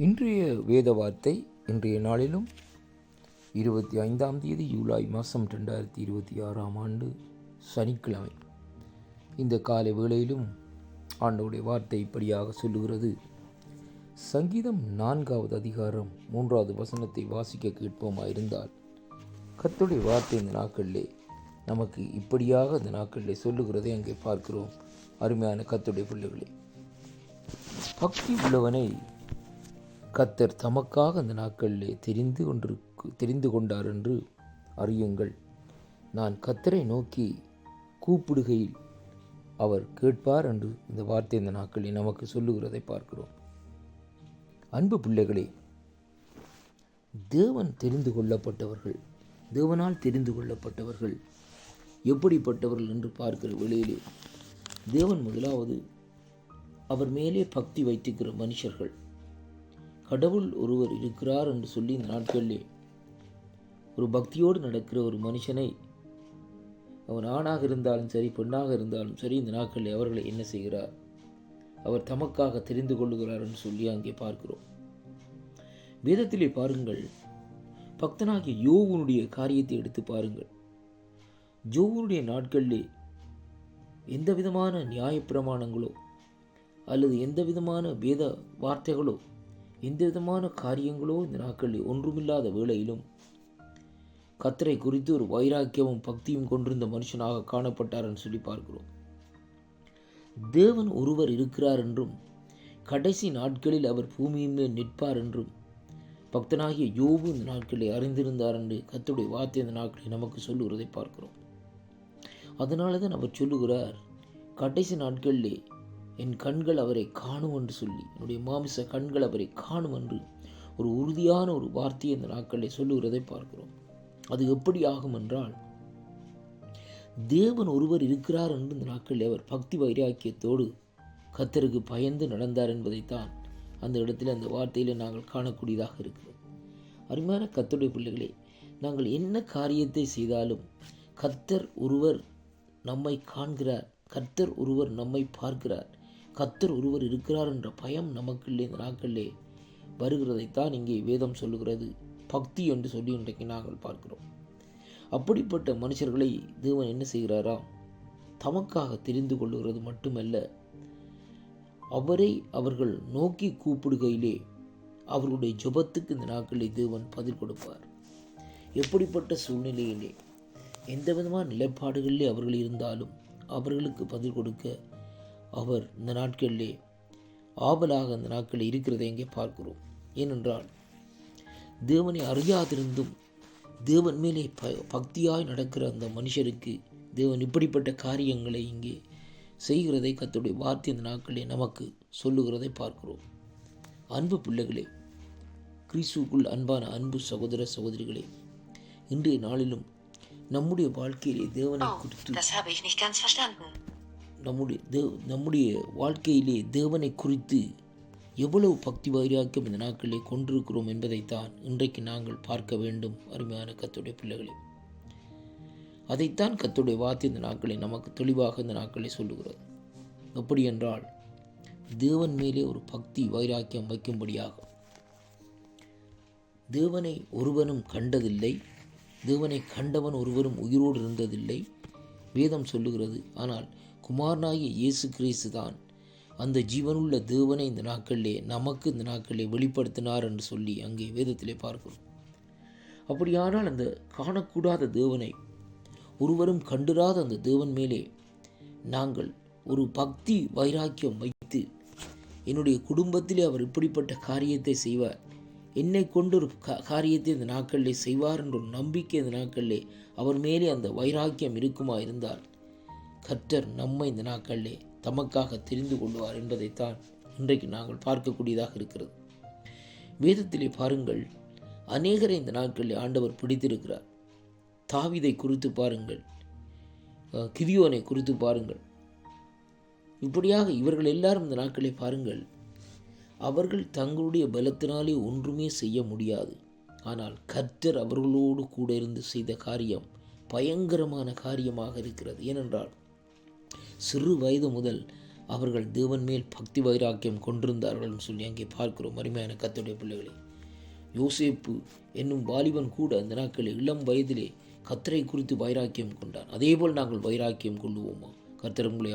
இன்றைய வேத வார்த்தை இன்றைய நாளிலும் 25ஆம் தேதி ஜூலை மாதம் 2026ஆம் ஆண்டு சனிக்கிழமை. இந்த காலை வேளையிலும் ஆண்டவருடைய வார்த்தை இப்படியாக சொல்லுகிறது. சங்கீதம் 4வது அதிகாரம் 3வது வசனத்தை வாசிக்க கேட்போமாயிருந்தால், கர்த்தருடைய வார்த்தை இந்த நாட்களிலே நமக்கு இப்படியாக இந்த நாட்களிலே சொல்லுகிறதை அங்கே பார்க்கிறோம். அருமையான கர்த்தருடைய பிள்ளைகளே, பக்தி உள்ளவனை கர்த்தர் தமக்காக அந்த நாட்களிலே தெரிந்து கொண்டார் என்று அறியுங்கள். நான் கர்த்தரை நோக்கி கூப்பிடுகையில் அவர் கேட்பார் என்று இந்த வார்த்தை இந்த நாட்களில் நமக்கு சொல்லுகிறதை பார்க்கிறோம். அன்பு பிள்ளைகளே, தேவனால் தெரிந்து கொள்ளப்பட்டவர்கள் எப்படிப்பட்டவர்கள் என்று பார்க்கிற வேளையிலே, தேவன் முதலாவது அவர் மேலே பக்தி வைத்திருக்கிற மனுஷர்கள், கடவுள் ஒருவர் இருக்கிறார் என்று சொல்லி இந்த நாட்களிலே ஒரு பக்தியோடு நடக்கிற ஒரு மனுஷனை, அவன் ஆணாக இருந்தாலும் சரி பெண்ணாக இருந்தாலும் சரி, இந்த நாட்களில் அவர்களை என்ன செய்கிறார்? அவர் தமக்காக தெரிந்து கொள்ளுகிறார் என்று சொல்லி அங்கே பார்க்கிறோம். வேதத்திலே பாருங்கள், பக்தனாகிய யோபுனுடைய காரியத்தை எடுத்து பாருங்கள். யோபுனுடைய நாட்களிலே எந்த விதமான நியாயப்பிரமாணங்களோ அல்லது எந்த விதமான வேத வார்த்தைகளோ எந்த விதமான காரியங்களோ இந்த நாட்களில் ஒன்றுமில்லாத வேளையிலும் கர்த்தரை குறித்து ஒரு வைராக்கியமும் பக்தியும் கொண்டிருந்த மனுஷனாக காணப்பட்டார் என்று சொல்லி பார்க்கிறோம். தேவன் ஒருவர் இருக்கிறார் என்றும் கடைசி நாட்களில் அவர் பூமியின் மேல் நிற்பார் என்றும் பக்தனாகிய யோபு இந்த நாட்களில் அறிந்திருந்தார் என்று கர்த்தருடைய வார்த்தை இந்த நாட்களில் நமக்கு சொல்லுகிறதை பார்க்கிறோம். அதனால தான் அவர் சொல்லுகிறார், கடைசி நாட்களிலே என் கண்கள் அவரை காணும் என்று சொல்லி, என்னுடைய மாமிச கண்கள் அவரை காணும் என்று ஒரு உறுதியான ஒரு வார்த்தையை இந்த நாட்களில் சொல்லுகிறதை பார்க்கிறோம். அது எப்படி ஆகும் என்றால், தேவன் ஒருவர் இருக்கிறார் என்று இந்த நாட்களில் அவர் பக்தி வைராக்கியத்தோடு கர்த்தருக்கு பயந்து நடந்தார் என்பதைத்தான் அந்த இடத்துல அந்த வார்த்தையில் நாங்கள் காணக்கூடியதாக இருக்கிறது. அருமையான கர்த்தருடைய பிள்ளைகளே, நாங்கள் என்ன காரியத்தை செய்தாலும் கர்த்தர் ஒருவர் நம்மை காண்கிறார், கர்த்தர் ஒருவர் நம்மை பார்க்கிறார், கர்த்தர் ஒருவர் இருக்கிறார் என்ற பயம் நமக்குள்ளே இந்த நாட்களிலே வருகிறதைத்தான் இங்கே வேதம் சொல்லுகிறது, பக்தி என்று சொல்லி இன்றைக்கு நாங்கள் பார்க்கிறோம். அப்படிப்பட்ட மனுஷர்களை தேவன் என்ன செய்கிறாராம்? தமக்காக தெரிந்து கொள்ளுகிறது மட்டுமல்ல, அவரை அவர்கள் நோக்கி கூப்பிடுகையிலே அவர்களுடைய ஜெபத்துக்கு இந்த நாட்களிலே தேவன் பதில் கொடுப்பார். எப்படிப்பட்ட சூழ்நிலையிலே எந்த விதமான நிலைப்பாடுகளிலே அவர்கள் இருந்தாலும் அவர்களுக்கு பதில் கொடுக்க அவர் இந்த நாட்களிலே ஆவலாக அந்த நாட்களில் இருக்கிறதை இங்கே பார்க்கிறோம். ஏனென்றால், தேவனை அறியாதிருந்தும் தேவன் மேலே பக்தியாய் நடக்கிற அந்த மனுஷருக்கு தேவன் இப்படிப்பட்ட காரியங்களை இங்கே செய்கிறதை கர்த்தருடைய வார்த்தை இந்த நாட்களிலே நமக்கு சொல்லுகிறதை பார்க்கிறோம். அன்பு பிள்ளைகளே, கிறிஸ்துவுக்குள் அன்பான அன்பு சகோதர சகோதரிகளே, இன்றைய நாளிலும் நம்முடைய வாழ்க்கையிலே தேவனை குறித்து நம்முடைய வாழ்க்கையிலே தேவனை குறித்து எவ்வளவு பக்தி வைராக்கியம் இந்த நாட்களிலே கொண்டிருக்கிறோம் என்பதைத்தான் இன்றைக்கு நாங்கள் பார்க்க வேண்டும். அருமையான கர்த்தருடைய பிள்ளைகளே, அதைத்தான் கர்த்தருடைய வார்த்தை இந்த நாட்களை நமக்கு தெளிவாக இந்த நாட்களை சொல்லுகிறது. எப்படி என்றால், தேவன் மேலே ஒரு பக்தி வைராக்கியம் வைக்கும்படியாக. தேவனை ஒருவனும் கண்டதில்லை, தேவனை கண்டவன் ஒருவரும் உயிரோடு இருந்ததில்லை வேதம் சொல்லுகிறது. ஆனால் குமாரனாகிய இயேசு கிறிஸ்து தான் அந்த ஜீவனுள்ள தேவனை இந்த நாட்களிலே நமக்கு இந்த நாட்களிலே வெளிப்படுத்தினார் என்று சொல்லி அங்கே வேதத்திலே பார்க்கிறோம். அப்படியானால் அந்த காணக்கூடாத தேவனை, ஒருவரும் கண்டிராத அந்த தேவன் மேலே நாங்கள் ஒரு பக்தி வைராக்கியம் வைத்து, என்னுடைய குடும்பத்திலே அவர் இப்படிப்பட்ட காரியத்தை செய்வார், என்னை கொண்டு ஒரு காரியத்தை இந்த நாட்களிலே செய்வார் என்ற ஒரு நம்பிக்கை இந்த நாட்களிலே அவர் மேலே அந்த வைராக்கியம் இருக்குமா இருந்தால், கர்த்தர் நம்மை இந்த நாட்களிலே தமக்காக தெரிந்து கொள்வார் என்பதைத்தான் இன்றைக்கு நாங்கள் பார்க்கக்கூடியதாக இருக்கிறது. வேதத்திலே பாருங்கள், அநேகரை இந்த நாட்களிலே ஆண்டவர் பிடித்திருக்கிறார். தாவீதை குறித்து பாருங்கள், கிதியோனை குறித்து பாருங்கள். இப்படியாக இவர்கள் எல்லாரும் இந்த நாட்களிலே பாருங்கள், அவர்கள் தங்களுடைய பலத்தினாலே ஒன்றுமே செய்ய முடியாது. ஆனால் கர்த்தர் அவர்களோடு கூட இருந்து செய்த காரியம் பயங்கரமான காரியமாக இருக்கிறது. ஏனென்றால், சிறு வயது முதல் அவர்கள் தேவன் மேல் பக்தி வைராக்கியம் கொண்டிருந்தார்கள் சொல்லி அங்கே பார்க்கிறோம். அருமையான கர்த்தருடைய பிள்ளைகளே, யோசேப்பு என்னும் வாலிபன் கூட அந்த நாட்களில் இளம் வயதிலே கர்த்தரை குறித்து வைராக்கியம் கொண்டான். அதேபோல் நாங்கள் வைராக்கியம் கொள்ளுவோமா? கர்த்தர் உங்களை